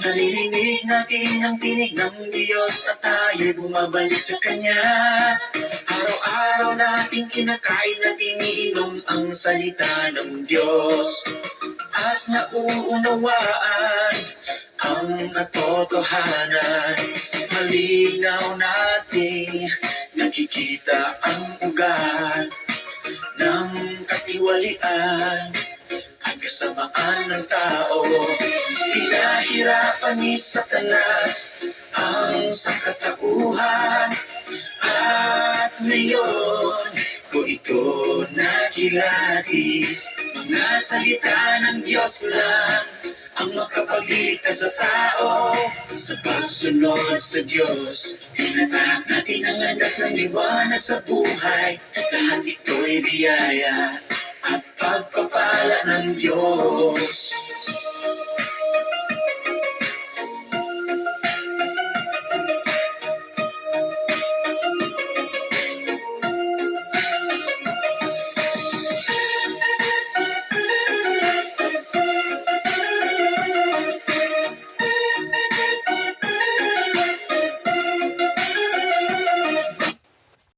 Naririnig natin ang tinig ng Diyos at tayo'y bumabalik sa Kanya. Araw-araw nating kinakain at iniinom ang salita ng Diyos at nauunawaan ang katotohanan. Malinaw nating nakikita ang ugat ng katiwalian at kasamaan ng tao. Pinahirapan ni Satanas ang sangkatauhan at ngayon ko ito nakilatis. Mga salita ng Diyos lang ang makapagligtas sa tao sa pagsunod sa Diyos. Tinatahak natin ang landas ng liwanag sa buhay at lahat ito'y biyaya at pagpapala ng Diyos.